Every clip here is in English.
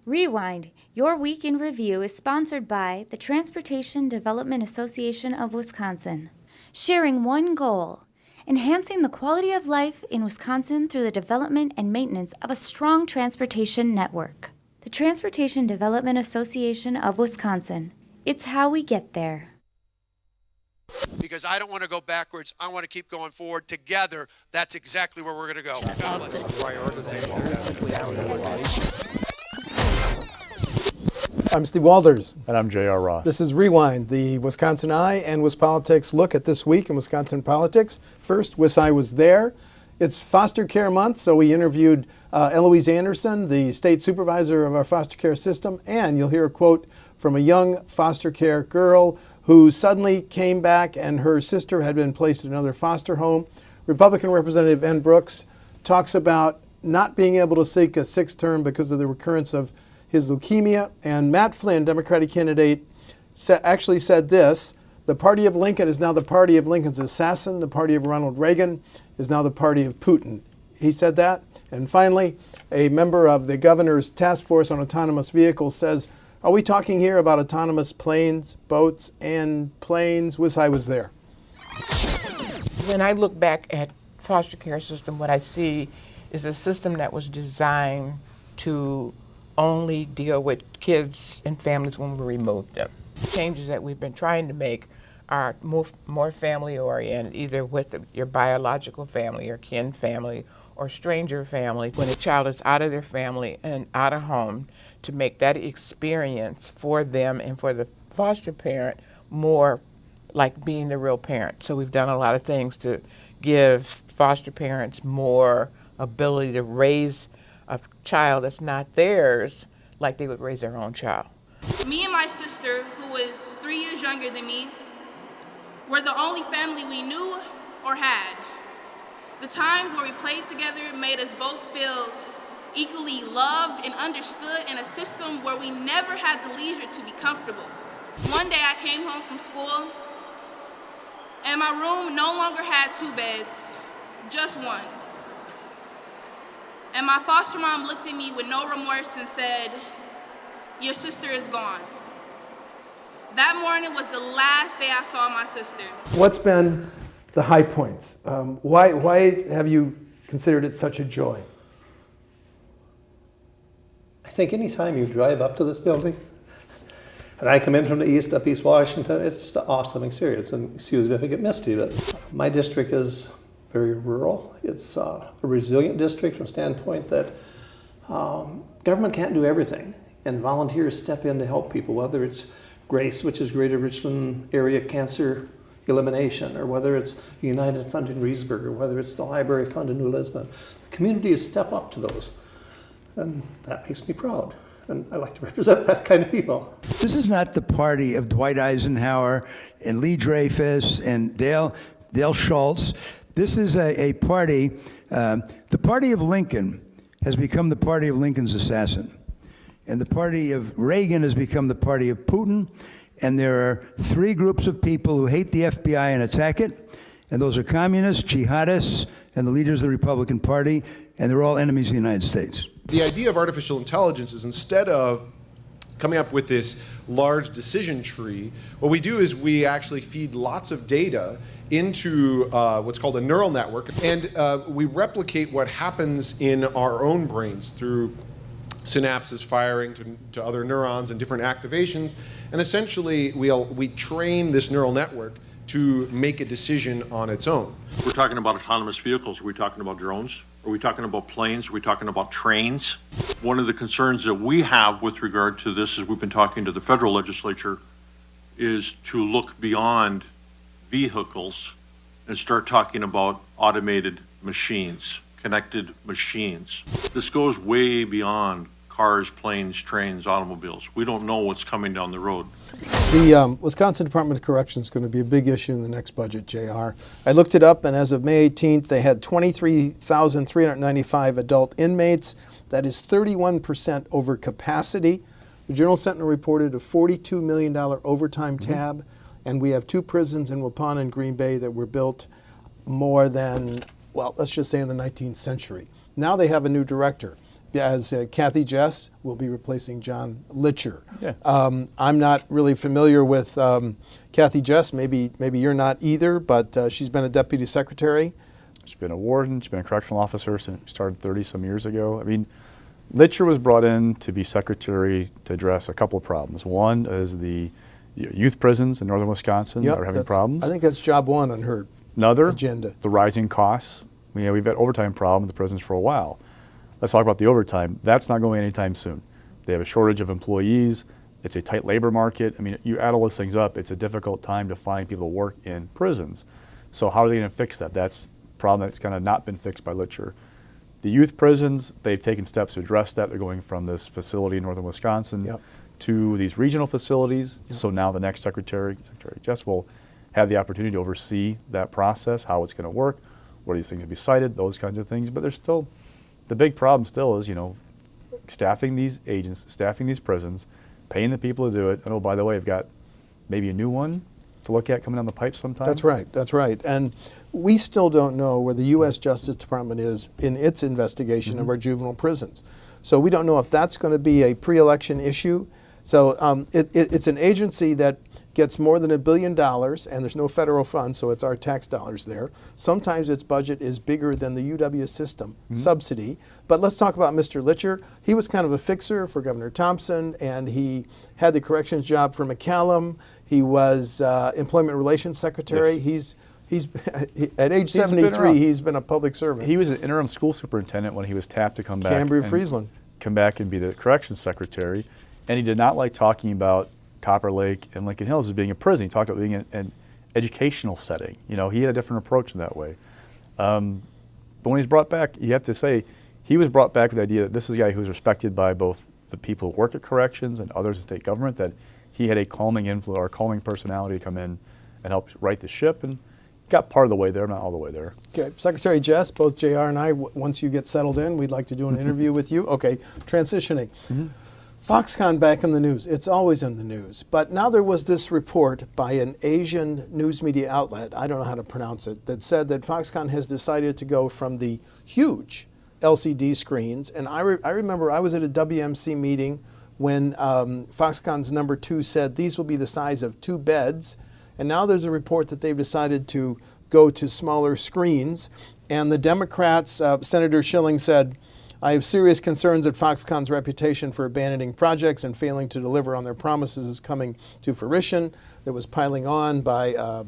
Rewind, your week in review is sponsored by the Transportation Development Association of Wisconsin. Sharing one goal, enhancing the quality of life in Wisconsin through the development and maintenance of a strong transportation network. The Transportation Development Association of Wisconsin. It's how we get there. Because I don't want to go backwards. I want to keep going forward. Together, that's exactly where we're going to go. God bless you. I'm Steve Walders. And I'm J.R. Ross. This is Rewind, the WisconsinEye and WisPolitics look at this week in Wisconsin politics. First, WisEye was there. It's foster care month, so we interviewed Eloise Anderson, the state supervisor of our foster care system, and you'll hear a quote from a young foster care girl who suddenly came back and her sister had been placed in another foster home. Republican Representative N. Brooks talks about not being able to seek a sixth term because of the recurrence of his leukemia. And Matt Flynn, Democratic candidate, actually said this: the party of Lincoln is now the party of Lincoln's assassin. The party of Ronald Reagan is now the party of Putin. He said that. And finally, a member of the governor's task force on autonomous vehicles says, are we talking here about autonomous planes, boats, and planes? WisEye was there. When I look back at foster care system, what I see is a system that was designed to only deal with kids and families when we remove them. Changes that we've been trying to make are more family oriented, either with your biological family or kin family or stranger family. When a child is out of their family and out of home, to make that experience for them and for the foster parent more like being the real parent. So we've done a lot of things to give foster parents more ability to raise a child that's not theirs like they would raise their own child. Me and my sister, who was 3 years younger than me, were the only family we knew or had. The times where we played together made us both feel equally loved and understood in a system where we never had the leisure to be comfortable. One day I came home from school and my room no longer had 2 beds, just one. And my foster mom looked at me with no remorse and said, your sister is gone. That morning was the last day I saw my sister. What's been the high points? Why have you considered it such a joy? I think anytime you drive up to this building, and I come in from the east, up East Washington, it's just an awesome experience. And excuse me if I get misty, but my district is very rural. It's a resilient district from the standpoint that government can't do everything, and volunteers step in to help people, whether it's GRACE, which is Greater Richland Area Cancer Elimination, or whether it's United Fund in Reesburg, or whether it's the Library Fund in New Lisbon. The communities step up to those, and that makes me proud. And I like to represent that kind of people. This is not the party of Dwight Eisenhower and Lee Dreyfus and Dale Schultz. This is a party, the party of Lincoln has become the party of Lincoln's assassin. And the party of Reagan has become the party of Putin. And there are 3 groups of people who hate the FBI and attack it. And those are communists, jihadists, and the leaders of the Republican Party. And they're all enemies of the United States. The idea of artificial intelligence is, instead of coming up with this large decision tree, what we do is we actually feed lots of data into what's called a neural network, and we replicate what happens in our own brains through synapses firing to other neurons and different activations, and essentially we train this neural network to make a decision on its own. We're talking about autonomous vehicles. Are we talking about drones? Are we talking about planes? Are we talking about trains? One of the concerns that we have with regard to this, as we've been talking to the federal legislature, is to look beyond vehicles and start talking about automated machines, connected machines. This goes way beyond cars, planes, trains, automobiles. We don't know what's coming down the road. The Wisconsin Department of Corrections is going to be a big issue in the next budget, JR. I looked it up, and as of May 18th, they had 23,395 adult inmates. That is 31% over capacity. The Journal Sentinel reported a $42 million overtime tab, and we have 2 prisons in Waupun and Green Bay that were built more than, well, let's just say in the 19th century. Now they have a new director. as Cathy Jess will be replacing John Litcher. Yeah. I'm not really familiar with Cathy Jess. Maybe you're not either, but she's been a deputy secretary. She's been a warden. She's been a correctional officer since she started 30-some years ago. I mean, Litcher was brought in to be secretary to address a couple of problems. One is the youth prisons in northern Wisconsin are having problems. I think that's job one on her Another, agenda. The rising costs. We've had overtime problem in the prisons for a while. Let's talk about the overtime. That's not going anytime soon. They have a shortage of employees. It's a tight labor market. I mean, you add all those things up, it's a difficult time to find people to work in prisons. So how are they going to fix that? That's a problem that's kind of not been fixed by Litcher. The youth prisons, they've taken steps to address that. They're going from this facility in northern Wisconsin to these regional facilities. So now the next Secretary Jess will have the opportunity to oversee that process, how it's going to work, where these things will be cited, those kinds of things. But there's still, the big problem still is, staffing these agents, staffing these prisons, paying the people to do it. And oh, by the way, I've got maybe a new one to look at coming down the pipe sometime. That's right, that's right. And we still don't know where the U.S. Justice Department is in its investigation of our juvenile prisons. So we don't know if that's going to be a pre-election issue. So it's an agency that gets more than $1 billion, and there's no federal funds, so it's our tax dollars there. Sometimes its budget is bigger than the UW system subsidy. But let's talk about Mr. Litcher. He was kind of a fixer for Governor Thompson, and he had the corrections job for McCallum. He was Employment Relations Secretary. Yes. He's at age 73, he's been a public servant. He was an interim school superintendent when he was tapped to come back. Cambria-Friesland. Come back and be the corrections secretary. And he did not like talking about Copper Lake and Lincoln Hills as being a prison. He talked about being an educational setting. He had a different approach in that way. But when he's brought back, you have to say, he was brought back with the idea that this is a guy who's respected by both the people who work at corrections and others in state government, that he had a calming influence or a calming personality to come in and help right the ship, and got part of the way there, not all the way there. Okay, Secretary Jess, both JR and I, once you get settled in, we'd like to do an interview with you. Okay, transitioning. Foxconn back in the news. It's always in the news. But now there was this report by an Asian news media outlet, I don't know how to pronounce it, that said that Foxconn has decided to go from the huge LCD screens. And I remember I was at a WMC meeting when Foxconn's number 2 said these will be the size of 2 beds. And now there's a report that they've decided to go to smaller screens. And the Democrats, Senator Schilling said, I have serious concerns that Foxconn's reputation for abandoning projects and failing to deliver on their promises is coming to fruition. That was piling on by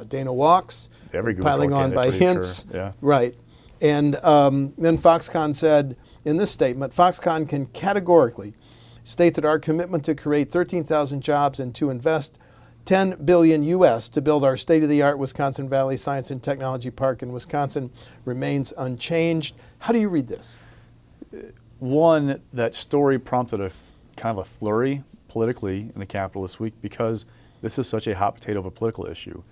Dana Walks, piling on by Hintz. Sure. Yeah. Right. And then Foxconn said in this statement, Foxconn can categorically state that our commitment to create 13,000 jobs and to invest $10 billion US to build our state-of-the-art Wisconsin Valley Science and Technology Park in Wisconsin remains unchanged. How do you read this? One, that story prompted a kind of a flurry politically in the Capitol this week because this is such a hot potato of a political issue.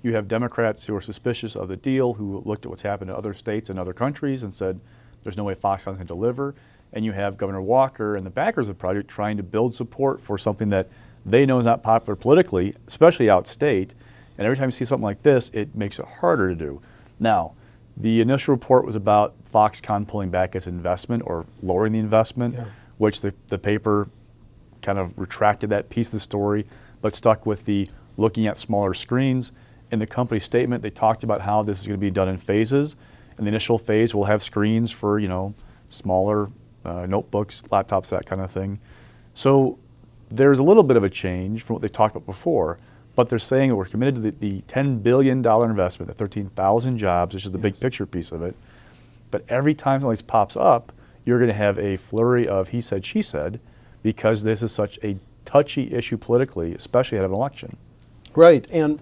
You have Democrats who are suspicious of the deal, who looked at what's happened in other states and other countries and said, there's no way Foxconn can deliver. And you have Governor Walker and the backers of the project trying to build support for something that they know is not popular politically, especially outstate. And every time you see something like this, it makes it harder to do. Now, the initial report was about Foxconn pulling back its investment or lowering the investment, which the paper kind of retracted that piece of the story, but stuck with the looking at smaller screens. In the company statement, they talked about how this is going to be done in phases. And the initial phase will have screens for, smaller notebooks, laptops, that kind of thing. So there's a little bit of a change from what they talked about before, but they're saying that we're committed to the $10 billion investment, the 13,000 jobs, which is the big picture piece of it. But every time something like this pops up, you're going to have a flurry of he said, she said, because this is such a touchy issue politically, especially ahead of an election. Right, and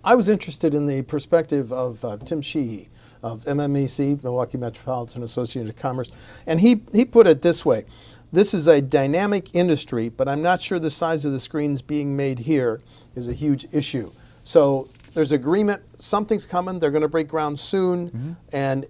I was interested in the perspective of Tim Sheehy of MMEC, Milwaukee Metropolitan Association of Commerce, and he put it this way. This is a dynamic industry, but I'm not sure the size of the screens being made here is a huge issue. So there's agreement, something's coming, they're going to break ground soon, and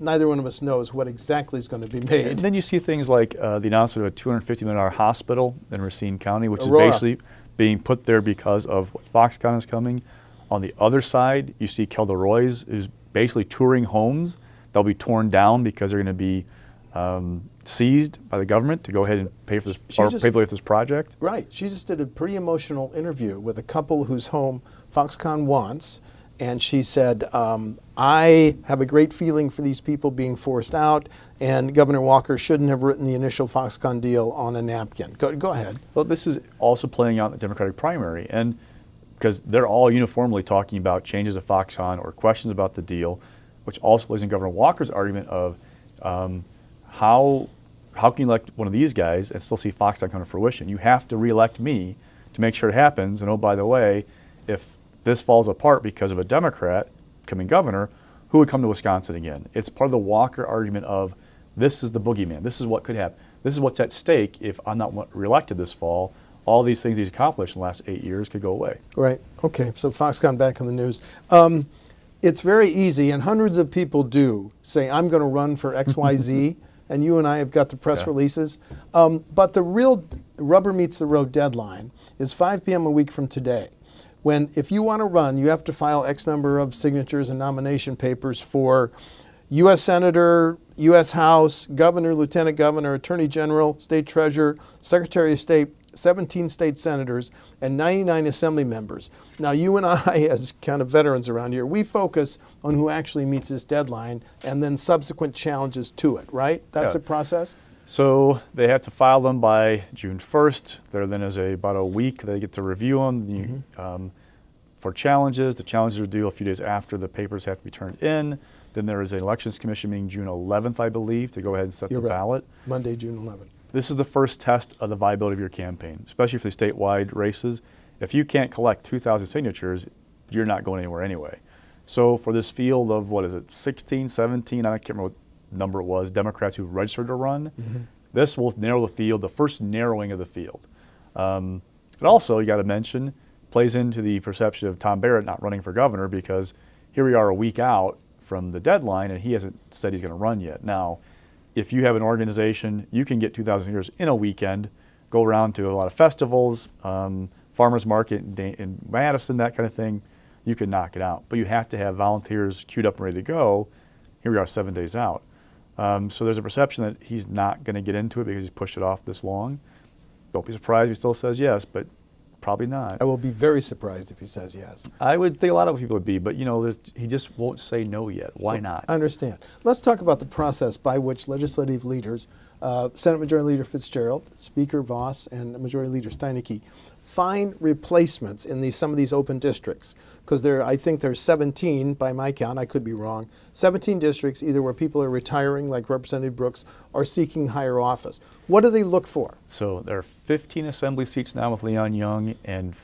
neither one of us knows what exactly is going to be made. And then you see things like the announcement of a $250 million hospital in Racine County, which Aurora. is basically being put there because of what Foxconn is coming. On the other side, you see Kelda Roy's is basically touring homes. They'll be torn down because they're going to be seized by the government to go ahead and pay for this, pay for this project. Right. She just did a pretty emotional interview with a couple whose home Foxconn wants, and she said, I have a great feeling for these people being forced out, and Governor Walker shouldn't have written the initial Foxconn deal on a napkin. Go ahead. Well, this is also playing out in the Democratic primary, and because they're all uniformly talking about changes to Foxconn or questions about the deal, which also plays in Governor Walker's argument of how can you elect one of these guys and still see Foxconn come to fruition? You have to re-elect me to make sure it happens, and oh, by the way, if this falls apart because of a Democrat becoming governor, who would come to Wisconsin again? It's part of the Walker argument of this is the boogeyman. This is what could happen. This is what's at stake if I'm not reelected this fall. All these things he's accomplished in the last 8 years could go away. Right. Okay. So Foxconn back in the news. It's very easy, and hundreds of people do say, I'm going to run for XYZ, and you and I have got the press releases. But the real rubber meets the road deadline is 5 p.m. a week from today. When, if you want to run, you have to file X number of signatures and nomination papers for U.S. Senator, U.S. House, Governor, Lieutenant Governor, Attorney General, State Treasurer, Secretary of State, 17 state senators, and 99 assembly members. Now, you and I, as kind of veterans around here, we focus on who actually meets this deadline and then subsequent challenges to it, right? That's the process? So they have to file them by June 1st. There then is about a week they get to review them. For challenges, the challenges are due a few days after the papers have to be turned in. Then there is an elections commission meeting June 11th, I believe, to go ahead and set the ballot. Monday, June 11th. This is the first test of the viability of your campaign, especially for the statewide races. If you can't collect 2,000 signatures, you're not going anywhere anyway. So for this field of, what is it, 16, 17, I can't remember what number it was, Democrats who registered to run, this will narrow the field, the first narrowing of the field. And also, you got to mention, plays into the perception of Tom Barrett not running for governor, because here we are a week out from the deadline and he hasn't said he's going to run yet. Now, if you have an organization, you can get 2,000 signatures in a weekend, go around to a lot of festivals, farmers market in Madison, that kind of thing. You can knock it out. But you have to have volunteers queued up and ready to go. Here we are 7 days out. So there's a perception that he's not going to get into it because he's pushed it off this long. Don't be surprised if he still says yes, but probably not. I will be very surprised if he says yes. I would think a lot of people would be, but you know, he just won't say no yet. Why not? I understand. Let's talk about the process by which legislative leaders, Senate Majority Leader Fitzgerald, Speaker Voss, and Majority Leader Steineke, find replacements in some of these open districts. Because I think there's 17, by my count, I could be wrong, 17 districts either where people are retiring, like Representative Brooks, or seeking higher office. What do they look for? So there are 15 assembly seats now with Leon Young, and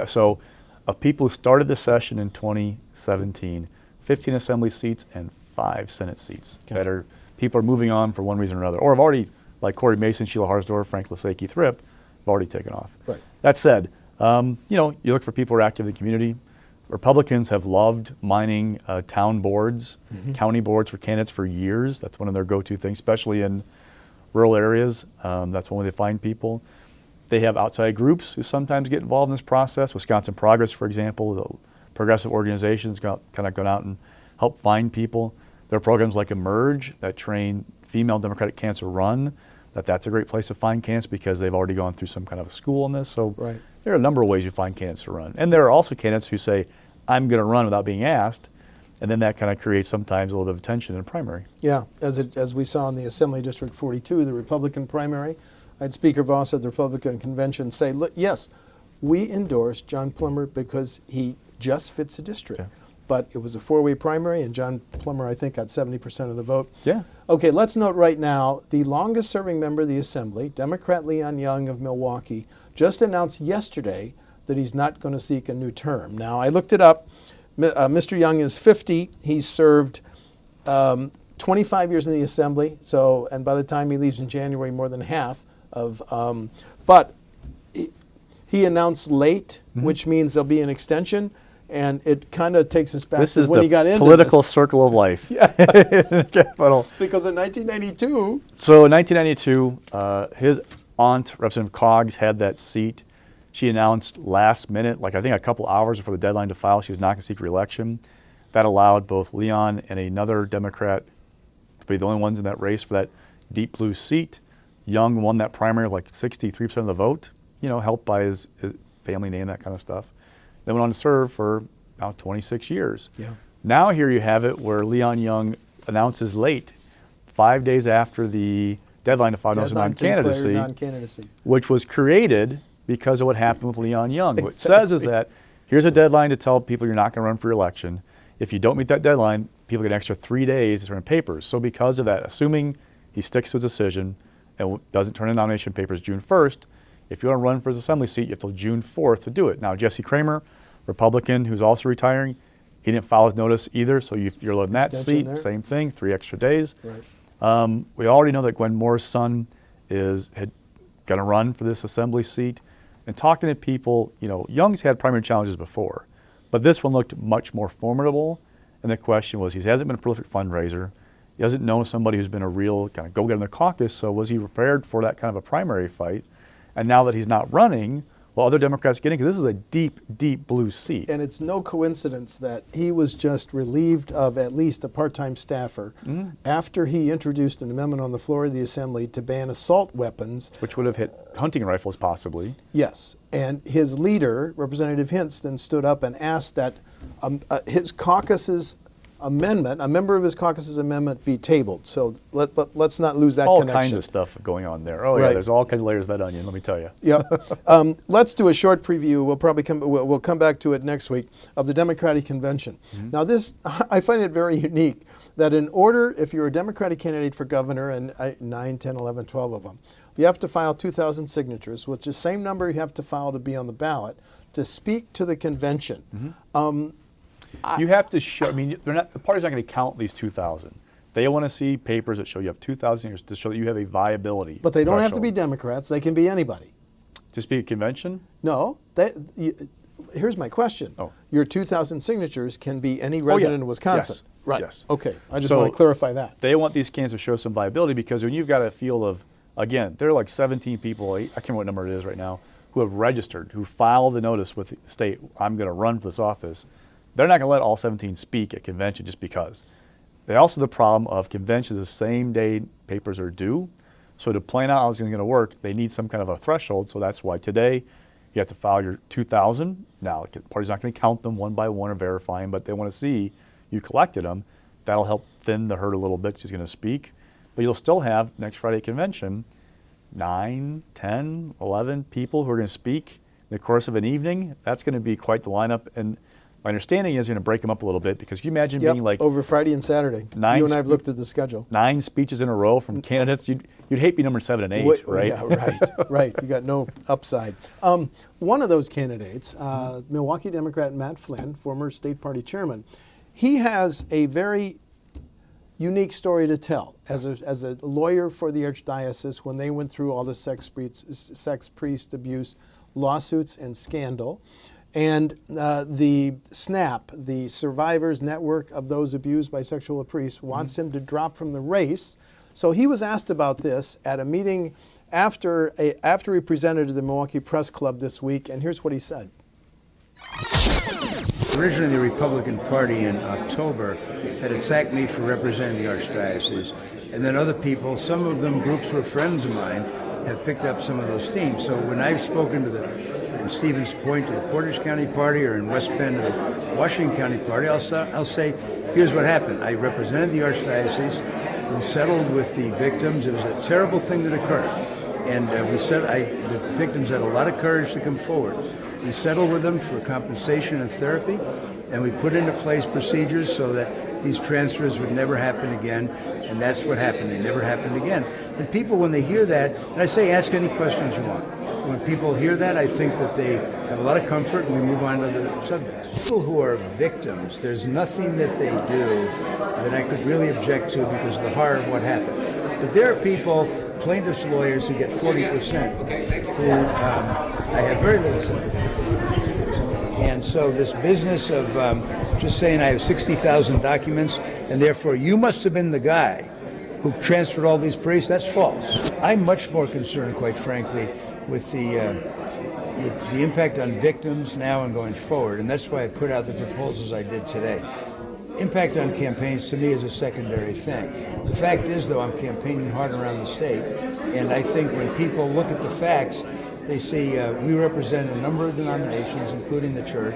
so of people who started the session in 2017, 15 assembly seats and 5 Senate seats that people are moving on for one reason or another, or have already, like Corey Mason, Sheila Harsdorf, Frank Laseke, Thripp, have already taken off. Right. That said, you know, you look for people who are active in the community. Republicans have loved mining town boards, county boards for candidates for years. That's one of their go-to things, especially in rural areas. That's one way they find people. They have outside groups who sometimes get involved in this process. Wisconsin Progress, for example, the progressive organizations kind of gone out and help find people. There are programs like Emerge that train female Democratic candidates to run. That's a great place to find candidates because they've already gone through some kind of a school on this. So there are a number of ways you find candidates to run. And there are also candidates who say, I'm going to run without being asked. And then that kind of creates sometimes a little bit of tension in a primary. Yeah, as we saw in the Assembly District 42, the Republican primary, I had Speaker Voss at the Republican convention say, look, yes, we endorse John Plummer because he just fits the district. Yeah. But it was a 4-way primary, and John Plummer, I think, got 70% of the vote. Yeah. Okay, let's note right now, the longest-serving member of the Assembly, Democrat Leon Young of Milwaukee, just announced yesterday that he's not going to seek a new term. Now, I looked it up. Mr. Young is 50. He's served 25 years in the Assembly, and by the time he leaves in January, more than half of, but he announced late, which means there'll be an extension. And it kind of takes us back to when he got into political circle of life. Yeah. Capital. Because in 1992. So in 1992, his aunt, Representative Coggs, had that seat. She announced last minute, like I think a couple hours before the deadline to file, she was not going to seek re-election. That allowed both Leon and another Democrat to be the only ones in that race for that deep blue seat. Young won that primary, like 63% of the vote, helped by his family name, that kind of stuff. Then went on to serve for about 26 years. Yeah. Now here you have it where Leon Young announces late, 5 days after the deadline to file notice of non-candidacy, which was created because of what happened with Leon Young. What it says is that here's a deadline to tell people you're not going to run for election. If you don't meet that deadline, people get an extra 3 days to turn in papers. So because of that, assuming he sticks to his decision and doesn't turn in nomination papers June 1st, if you want to run for his assembly seat, you have till June 4th to do it. Now, Jesse Kramer, Republican, who's also retiring, he didn't file his notice either, so you're loading that seat, same thing, 3 extra days. Right. We already know that Gwen Moore's son is going to run for this assembly seat. And talking to people, Young's had primary challenges before, but this one looked much more formidable. And the question was, he hasn't been a prolific fundraiser. He doesn't know somebody who's been a real kind of go-getter in the caucus, so was he prepared for that kind of a primary fight? And now that he's not running, well, other Democrats get in, because this is a deep, deep blue seat. And it's no coincidence that he was just relieved of at least a part-time staffer after he introduced an amendment on the floor of the Assembly to ban assault weapons. Which would have hit hunting rifles, possibly. Yes. And his leader, Representative Hintz, then stood up and asked that his caucus's amendment, a member of his caucus's amendment, be tabled. So let's not lose that connection. All kinds of stuff going on there. Oh, right. Yeah, there's all kinds of layers of that onion, let me tell you. Yep. Let's do a short preview. We'll come back to it next week, of the Democratic Convention. Now this, I find it very unique that in order, if you're a Democratic candidate for governor, and 9, 10, 11, 12 of them, you have to file 2,000 signatures, which is the same number you have to file to be on the ballot, to speak to the convention. You have to show, the party's not going to count these 2,000. They want to see papers that show you have 2,000 years to show that you have a viability. But they don't have to be Democrats. They can be anybody. To speak at convention? No. Here's my question. Your 2,000 signatures can be any resident of Wisconsin. Yes. Right. Yes. Okay. I just want to clarify that. They want these candidates to show some viability, because when you've got a field of, again, there are like 17 people, I can't remember what number it is right now, who have registered, who filed the notice with the state, I'm going to run for this office. They're not going to let all 17 speak at convention just because. They also have the problem of conventions the same day papers are due. So to plan out how it's going to work, they need some kind of a threshold. So that's why today you have to file your 2,000. Now, the party's not going to count them one by one or verify them, but they want to see you collected them. That'll help thin the herd a little bit, so he's going to speak. But you'll still have, next Friday convention, 9, 10, 11 people who are going to speak in the course of an evening. That's going to be quite the lineup. And my understanding is you're going to break them up a little bit, because can you imagine being like over Friday and Saturday. You and I have looked at the schedule. 9 speeches in a row from candidates. You'd hate being number 7 and 8, right? Yeah, right, right. You got no upside. One of those candidates, Milwaukee Democrat Matt Flynn, former state party chairman, he has a very unique story to tell as a lawyer for the archdiocese when they went through all the sex priest abuse lawsuits and scandal. And the SNAP, the Survivors Network of those abused by sexual priests, wants him to drop from the race. So he was asked about this at a meeting after he presented to the Milwaukee Press Club this week, and here's what he said. Originally, the Republican Party in October had attacked me for representing the Archdiocese. And then other people, some of them groups who are friends of mine, have picked up some of those themes. So when I've spoken to in Stevens Point to the Portage County Party, or in West Bend to the Washington County Party, I'll say, here's what happened. I represented the Archdiocese. We settled with the victims. It was a terrible thing that occurred. And the victims had a lot of courage to come forward. We settled with them for compensation and therapy, and we put into place procedures so that these transfers would never happen again, and that's what happened. They never happened again. And people, when they hear that, and I say ask any questions you want. When people hear that, I think that they have a lot of comfort, and we move on to the subjects. People who are victims, there's nothing that they do that I could really object to because of the horror of what happened. But there are people, plaintiffs' lawyers, who get 40%, who I have very little sympathy. And so this business of just saying I have 60,000 documents, and therefore you must have been the guy who transferred all these priests, that's false. I'm much more concerned, quite frankly, with the impact on victims now and going forward, and that's why I put out the proposals I did today. Impact on campaigns, to me, is a secondary thing. The fact is, though, I'm campaigning hard around the state, and I think when people look at the facts, they see we represent a number of denominations, including the church.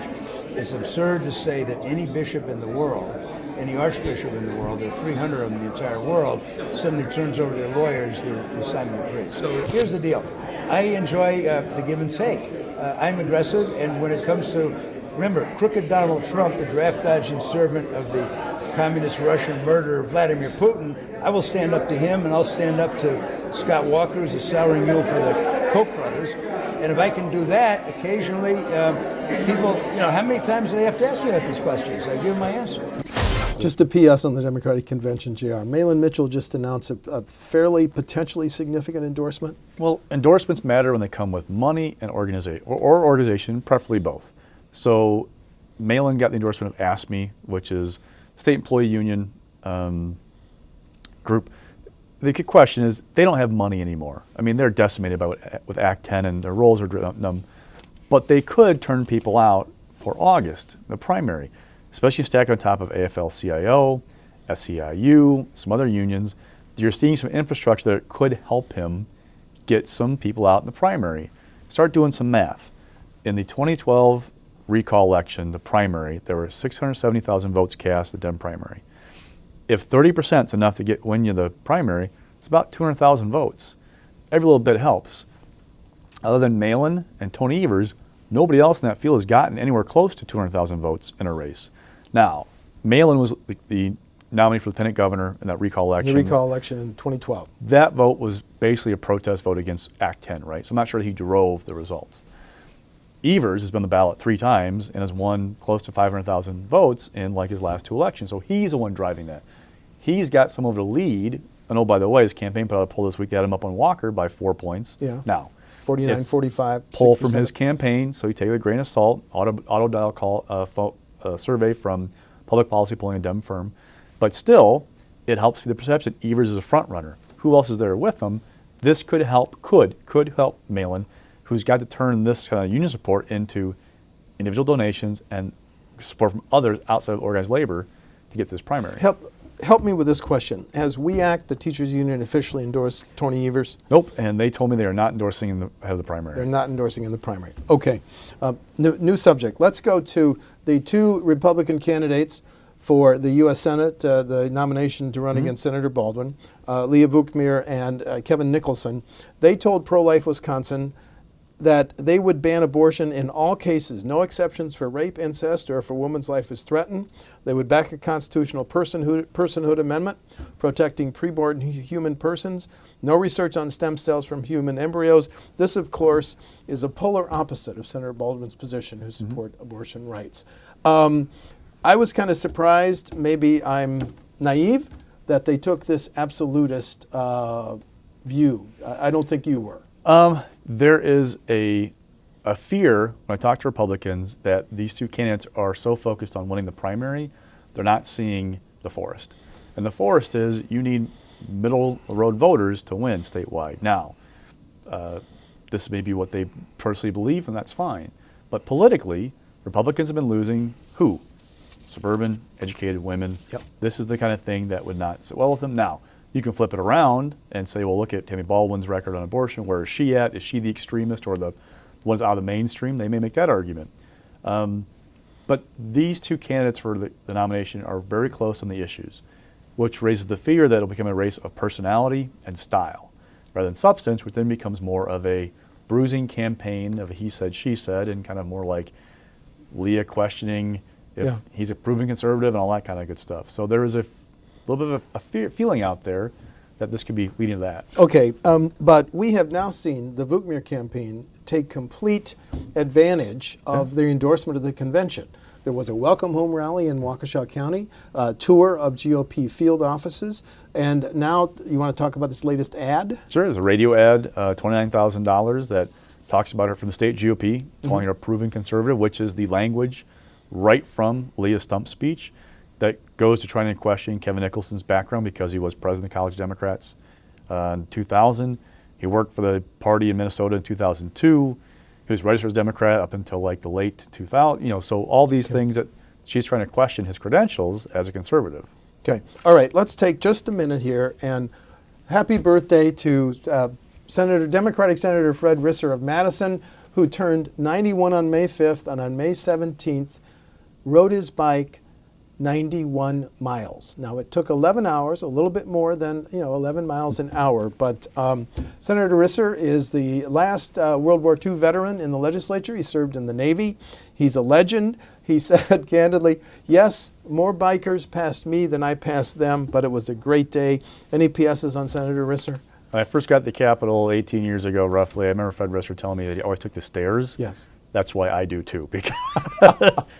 It's absurd to say that any bishop in the world, any archbishop in the world, there are 300 of them in the entire world, suddenly turns over to their lawyers the assignment of grace. So here's the deal. I enjoy the give and take. I'm aggressive, and when it comes to, remember, crooked Donald Trump, the draft-dodging servant of the communist Russian murderer Vladimir Putin, I will stand up to him, and I'll stand up to Scott Walker, who's a souring mule for the Koch brothers. And if I can do that, occasionally people, how many times do they have to ask me about these questions? I give them my answer. Just a PS on the Democratic Convention, JR. Malin Mitchell just announced a fairly potentially significant endorsement. Well, endorsements matter when they come with money and organization, or organization, preferably both. So Malin got the endorsement of ASME, which is State Employee Union group. The key question is they don't have money anymore. I mean, they're decimated with Act 10 and their roles are numb. But they could turn people out for August, the primary, especially stacked on top of AFL-CIO, SEIU, some other unions. You're seeing some infrastructure that could help him get some people out in the primary. Start doing some math. In the 2012 recall election, the primary, there were 670,000 votes cast in the Dem primary. If 30% is enough to win you the primary, it's about 200,000 votes. Every little bit helps. Other than Malin and Tony Evers, nobody else in that field has gotten anywhere close to 200,000 votes in a race. Now, Malin was the nominee for lieutenant governor in that recall election. The recall election in 2012. That vote was basically a protest vote against Act 10, right? So I'm not sure he drove the results. Evers has been on the ballot 3 times and has won close to 500,000 votes in like his last 2 elections. So he's the one driving that. He's got some of the lead. And oh, by the way, his campaign put out a poll this week that had him up on Walker by 4 points. Yeah. Now, 49, 45. Poll 6%. from his campaign, so you take it with a grain of salt. Auto dial call survey from public policy polling, a Dem firm. But still, it helps the perception. Evers is a front runner. Who else is there with him? This could help, could help Malin, who's got to turn this kind of union support into individual donations and support from others outside of organized labor to get this primary. Help me with this question. Has WEACT, the teachers union, officially endorsed Tony Evers? Nope, and they told me they are not endorsing in the head of the primary. They're not endorsing in the primary. Okay, new subject. Let's go to the 2 Republican candidates for the U.S. Senate, the nomination to run against Senator Baldwin, Leah Vukmir and Kevin Nicholson. They told Pro-Life Wisconsin that they would ban abortion in all cases, no exceptions for rape, incest, or if a woman's life is threatened. They would back a constitutional personhood amendment protecting preborn human persons, no research on stem cells from human embryos. This, of course, is a polar opposite of Senator Baldwin's position, who support abortion rights. I was kind of surprised, maybe I'm naive, that they took this absolutist view. I don't think you were. There is a fear when I talk to Republicans that these 2 candidates are so focused on winning the primary, they're not seeing the forest. And the forest is you need middle road voters to win statewide. Now, this may be what they personally believe, and that's fine. But politically, Republicans have been losing who? Suburban, educated women. Yep. This is the kind of thing that would not sit well with them. Now, you can flip it around and say, well, look at Tammy Baldwin's record on abortion. Where is she at? Is she the extremist or the ones out of the mainstream? They may make that argument. But these 2 candidates for the nomination are very close on the issues, which raises the fear that it'll become a race of personality and style rather than substance, which then becomes more of a bruising campaign of a he said, she said, and kind of more like Leah questioning if he's a proven conservative and all that kind of good stuff. So there is a little bit of a feeling out there that this could be leading to that. Okay, but we have now seen the Vukmir campaign take complete advantage of the endorsement of the convention. There was a welcome home rally in Waukesha County, a tour of GOP field offices, and now you want to talk about this latest ad? Sure, there's a radio ad, $29,000, that talks about her from the state GOP, calling her a proven conservative, which is the language right from Leah's stump speech that goes to trying to question Kevin Nicholson's background because he was president of the College Democrats in 2000. He worked for the party in Minnesota in 2002. He was registered as a Democrat up until like the late 2000. So all these things that she's trying to question his credentials as a conservative. Okay. All right. Let's take just a minute here and happy birthday to Democratic Senator Fred Risser of Madison, who turned 91 on May 5th, and on May 17th rode his bike 91 miles. Now, it took 11 hours, a little bit more than 11 miles an hour, but Senator Risser is the last World War II veteran in the legislature. He served in the Navy. He's a legend. He said candidly, yes, more bikers passed me than I passed them, but it was a great day. Any PSs on Senator Risser? When I first got to the Capitol 18 years ago, roughly, I remember Fred Risser telling me that he always took the stairs. Yes. That's why I do too, because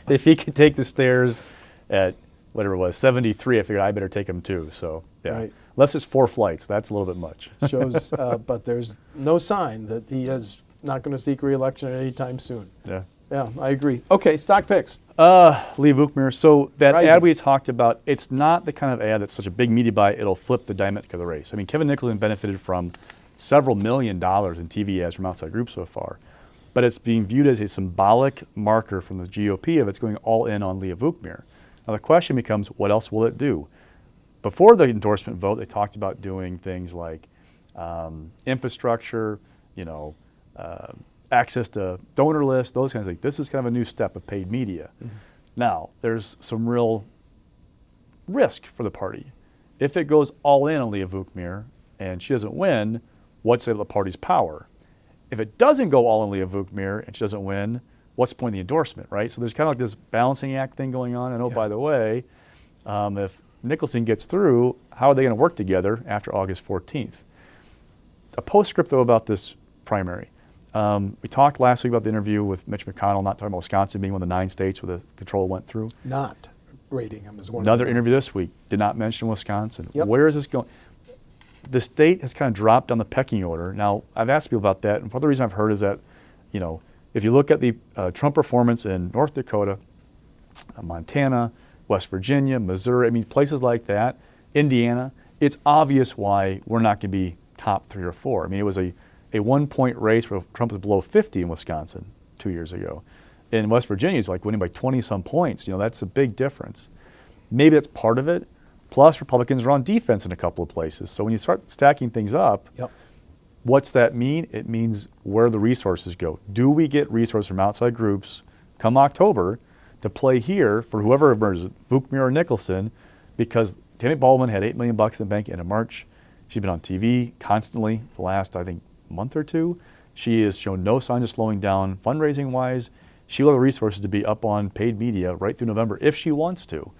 if he could take the stairs at whatever it was, 73, I figured I better take him too. So, yeah. Right. Unless it's 4 flights, that's a little bit much. Shows, but there's no sign that he is not going to seek re-election anytime soon. Yeah. Yeah, I agree. Okay, stock picks. Leah Vukmir. So that Rising. ad we talked about, it's not the kind of ad that's such a big media buy, it'll flip the dynamic of the race. I mean, Kevin Nicholson benefited from several $1 million in TV ads from outside groups so far, but it's being viewed as a symbolic marker from the GOP of it's going all in on Leah Vukmir. Now the question becomes, what else will it do? Before the endorsement vote, they talked about doing things like infrastructure, access to donor lists, those kinds of things. This is kind of a new step of paid media. Mm-hmm. Now, there's some real risk for the party. If it goes all in on Leah Vukmir and she doesn't win, what's the party's power? If it doesn't go all in Leah Vukmir and she doesn't win, what's the point of the endorsement, right? So there's kind of like this balancing act thing going on. And oh, by the way, if Nicholson gets through, how are they going to work together after August 14th? A postscript, though, about this primary. We talked last week about the interview with Mitch McConnell, not talking about Wisconsin being one of the 9 states where the control went through. Not rating him as one. Another interview this week did not mention Wisconsin. Yep. Where is this going? The state has kind of dropped down the pecking order. Now, I've asked people about that, and part of the reason I've heard is that, if you look at the Trump performance in North Dakota, Montana, West Virginia, Missouri, I mean, places like that, Indiana, it's obvious why we're not going to be top 3 or 4. I mean, it was a 1-point race where Trump was below 50 in Wisconsin 2 years ago. In West Virginia, he's like winning by 20-some points. That's a big difference. Maybe that's part of it. Plus, Republicans are on defense in a couple of places. So when you start stacking things up, yep. What's that mean? It means where the resources go. Do we get resources from outside groups come October to play here for whoever emerges, Vukmir or Nicholson, because Tammy Baldwin had $8 million in the bank in March. She's been on TV constantly for the last, I think, month or two. She has shown no signs of slowing down fundraising-wise. She will have the resources to be up on paid media right through November if she wants to,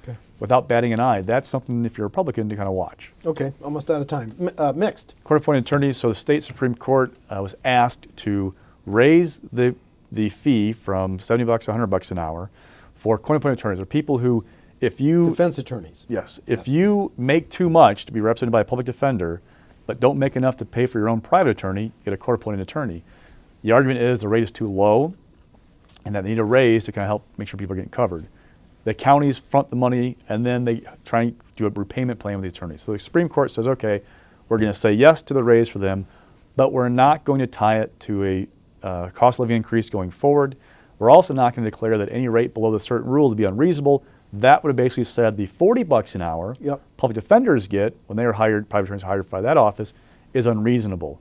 without batting an eye. That's something, if you're a Republican, to kind of watch. Okay, almost out of time. Mixed. Court-appointed attorneys. So the state Supreme Court was asked to raise the fee from $70 to $100 an hour for court-appointed attorneys. They're people who, if you... Defense attorneys. Yes. If you make too much to be represented by a public defender, but don't make enough to pay for your own private attorney, get a court-appointed attorney. The argument is the rate is too low and that they need a raise to kind of help make sure people are getting covered. The counties front the money and then they try and do a repayment plan with the attorneys. So the Supreme Court says, okay, we're going to say yes to the raise for them, but we're not going to tie it to a cost of living increase going forward. We're also not going to declare that any rate below the certain rule to be unreasonable. That would have basically said the $40 an hour public defenders get when they are hired, private attorneys hired by that office, is unreasonable.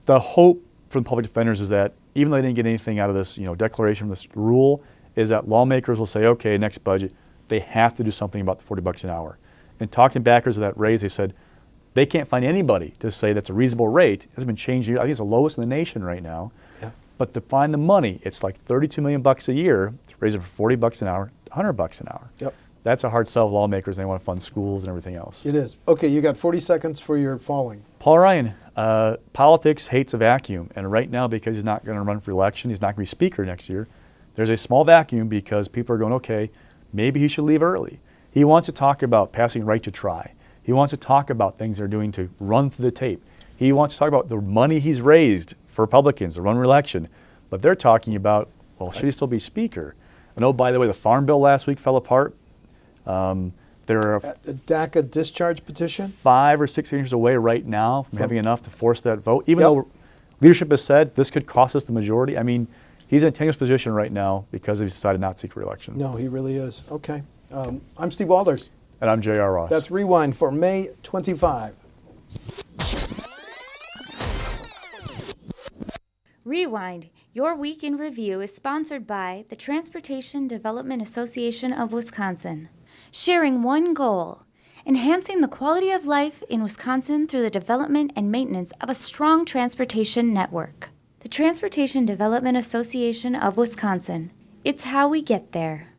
The hope from public defenders is that even though they didn't get anything out of this, declaration, this rule, is that lawmakers will say, okay, next budget, they have to do something about the $40 an hour. And talking to backers of that raise, they said they can't find anybody to say that's a reasonable rate. It hasn't been changed. I think it's the lowest in the nation right now. Yeah. But to find the money, it's like $32 million a year to raise it for $40 an hour, $100 an hour. Yep. That's a hard sell to lawmakers. They want to fund schools and everything else. It is. Okay, you got 40 seconds for your falling. Paul Ryan, politics hates a vacuum. And right now, because he's not going to run for election, he's not going to be speaker next year, there's a small vacuum because people are going, okay, maybe he should leave early. He wants to talk about passing right to try. He wants to talk about things they're doing to run through the tape. He wants to talk about the money he's raised for Republicans to run re-election. But they're talking about, well, should he still be speaker? And oh, by the way, the Farm Bill last week fell apart. There are a DACA discharge petition 5 or 6 years away right now from having enough to force that vote, even though leadership has said this could cost us the majority. I mean, he's in a tenuous position right now because he's decided not to seek re-election. No, he really is. Okay. I'm Steve Walders. And I'm J.R. Ross. That's Rewind for May 25. Rewind, your week in review is sponsored by the Transportation Development Association of Wisconsin, sharing one goal: enhancing the quality of life in Wisconsin through the development and maintenance of a strong transportation network. The Transportation Development Association of Wisconsin. It's how we get there.